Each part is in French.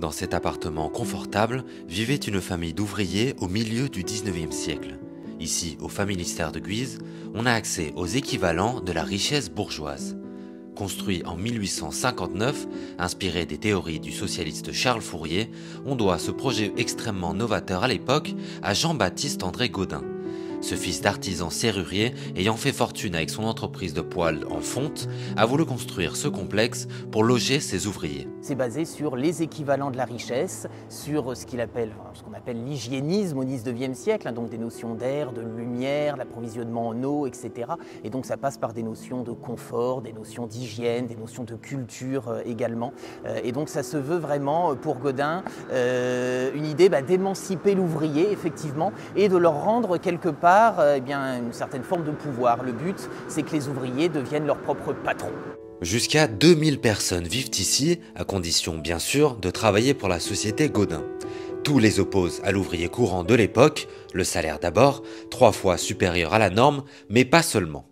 Dans cet appartement confortable vivait une famille d'ouvriers au milieu du 19e siècle. Ici, au Familistère de Guise, on a accès aux équivalents de la richesse bourgeoise. Construit en 1859, inspiré des théories du socialiste Charles Fourier, on doit ce projet extrêmement novateur à l'époque à Jean-Baptiste André Gaudin. Ce fils d'artisan serrurier, ayant fait fortune avec son entreprise de poêle en fonte, a voulu construire ce complexe pour loger ses ouvriers. C'est basé sur les équivalents de la richesse, sur ce qu'on appelle l'hygiénisme au XIXe siècle, donc des notions d'air, de lumière, l'approvisionnement en eau, etc. Et donc ça passe par des notions de confort, des notions d'hygiène, des notions de culture également. Et donc ça se veut vraiment pour Gaudin une idée d'émanciper l'ouvrier effectivement et de leur rendre quelque part une certaine forme de pouvoir. Le but, c'est que les ouvriers deviennent leurs propres patrons. Jusqu'à 2000 personnes vivent ici, à condition bien sûr de travailler pour la société Gaudin. Tout les oppose à l'ouvrier courant de l'époque, le salaire d'abord, 3 fois supérieur à la norme, mais pas seulement.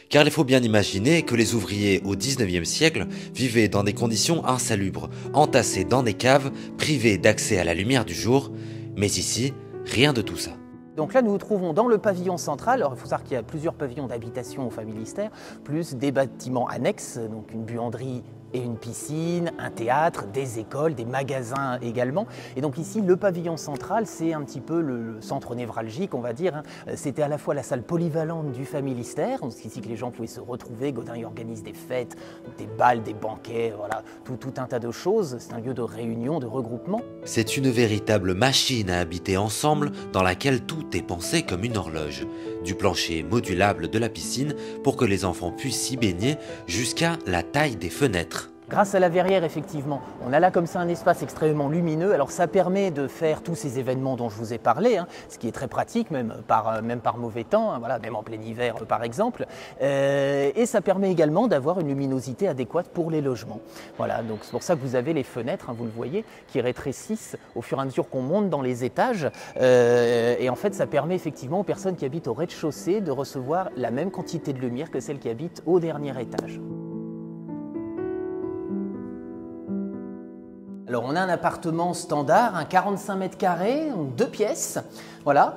Car il faut bien imaginer que les ouvriers au 19e siècle vivaient dans des conditions insalubres, entassés dans des caves, privés d'accès à la lumière du jour, mais ici, rien de tout ça. Donc là, nous nous trouvons dans le pavillon central. Alors, il faut savoir qu'il y a plusieurs pavillons d'habitation au Familistère, plus des bâtiments annexes, donc une buanderie et une piscine, un théâtre, des écoles, des magasins également. Et donc ici, le pavillon central, c'est un petit peu le centre névralgique, on va dire. C'était à la fois la salle polyvalente du Familistère, c'est ici que les gens pouvaient se retrouver. Gaudin y organise des fêtes, des bals, des banquets, voilà, tout un tas de choses. C'est un lieu de réunion, de regroupement. C'est une véritable machine à habiter ensemble dans laquelle tout est pensé comme une horloge. Du plancher modulable de la piscine pour que les enfants puissent s'y baigner jusqu'à la taille des fenêtres. Grâce à la verrière, effectivement, on a là comme ça un espace extrêmement lumineux. Alors ça permet de faire tous ces événements dont je vous ai parlé, ce qui est très pratique, même par mauvais temps, voilà, même en plein hiver par exemple. Et ça permet également d'avoir une luminosité adéquate pour les logements. Voilà, donc c'est pour ça que vous avez les fenêtres, vous le voyez, qui rétrécissent au fur et à mesure qu'on monte dans les étages. Et en fait, ça permet effectivement aux personnes qui habitent au rez-de-chaussée de recevoir la même quantité de lumière que celles qui habitent au dernier étage. Alors on a un appartement standard, un 45 mètres carrés, 2 pièces, voilà,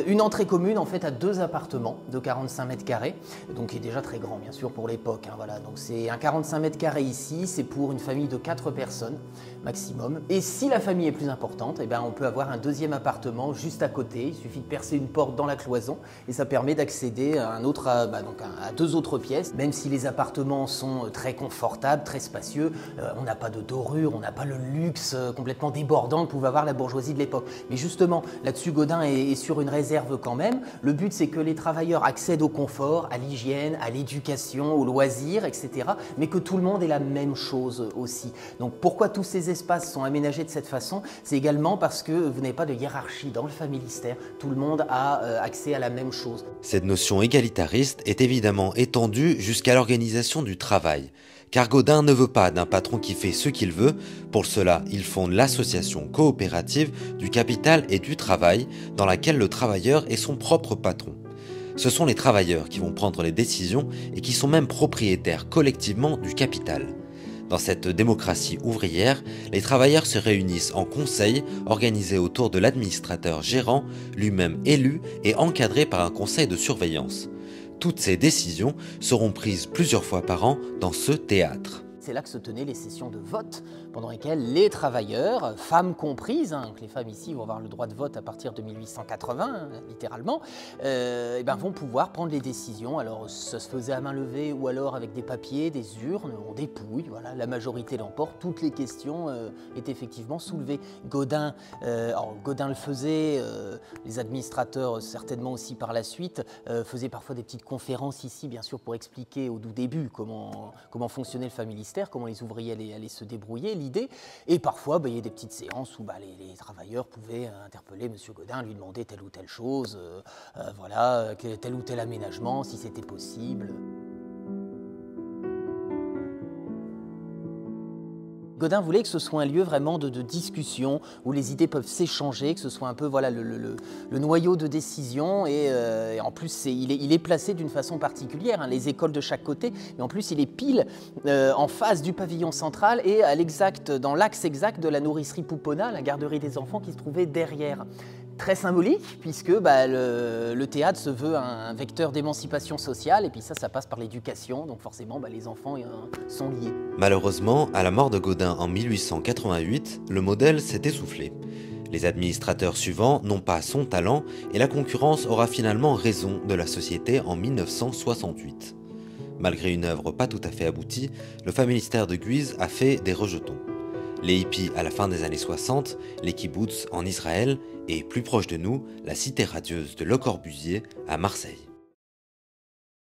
une entrée commune en fait à 2 appartements de 45 mètres carrés, donc qui est déjà très grand bien sûr pour l'époque, voilà. Donc c'est un 45 mètres carrés ici, c'est pour une famille de 4 personnes maximum. Et si la famille est plus importante, on peut avoir un deuxième appartement juste à côté, il suffit de percer une porte dans la cloison et ça permet d'accéder à à 2 autres pièces. Même si les appartements sont très confortables, très spacieux, on n'a pas de dorure, on n'a pas le luxe complètement débordant que pouvait avoir la bourgeoisie de l'époque. Mais justement, là-dessus, Gaudin est sur une réserve quand même. Le but, c'est que les travailleurs accèdent au confort, à l'hygiène, à l'éducation, aux loisirs, etc. Mais que tout le monde ait la même chose aussi. Donc pourquoi tous ces espaces sont aménagés de cette façon? C'est également parce que vous n'avez pas de hiérarchie dans le Familistère. Tout le monde a accès à la même chose. Cette notion égalitariste est évidemment étendue jusqu'à l'organisation du travail. Car Gaudin ne veut pas d'un patron qui fait ce qu'il veut. Pour cela, il fonde l'association coopérative du capital et du travail, dans laquelle le travailleur est son propre patron. Ce sont les travailleurs qui vont prendre les décisions et qui sont même propriétaires collectivement du capital. Dans cette démocratie ouvrière, les travailleurs se réunissent en conseil organisé autour de l'administrateur gérant, lui-même élu et encadré par un conseil de surveillance. Toutes ces décisions seront prises plusieurs fois par an dans ce théâtre. C'est là que se tenaient les sessions de vote pendant lesquelles les travailleurs, femmes comprises, que les femmes ici vont avoir le droit de vote à partir de 1880, littéralement, vont pouvoir prendre les décisions. Alors ça se faisait à main levée ou alors avec des papiers, des urnes, on dépouille, voilà, la majorité l'emporte, toutes les questions étaient effectivement soulevées. Gaudin le faisait, les administrateurs certainement aussi par la suite, faisaient parfois des petites conférences ici, bien sûr, pour expliquer au tout début comment fonctionnait le Familistère, comment les ouvriers allaient se débrouiller, l'idée. Et parfois, il y a des petites séances où les travailleurs pouvaient interpeller M. Gaudin, lui demander telle ou telle chose, tel ou tel aménagement, si c'était possible. Gaudin voulait que ce soit un lieu vraiment de discussion, où les idées peuvent s'échanger, que ce soit un peu voilà, le noyau de décision. Et en plus, il est placé d'une façon particulière, hein, les écoles de chaque côté. Mais en plus, il est pile en face du pavillon central et dans l'axe exact de la nourricerie Poupona, la garderie des enfants qui se trouvait derrière. Très symbolique, puisque le théâtre se veut un vecteur d'émancipation sociale, et puis ça passe par l'éducation, donc forcément les enfants sont liés. Malheureusement, à la mort de Gaudin en 1888, le modèle s'est essoufflé. Les administrateurs suivants n'ont pas son talent, et la concurrence aura finalement raison de la société en 1968. Malgré une œuvre pas tout à fait aboutie, le Familistère de Guise a fait des rejetons. Les hippies à la fin des années 60, les kibboutz en Israël et plus proche de nous, la cité radieuse de Le Corbusier à Marseille.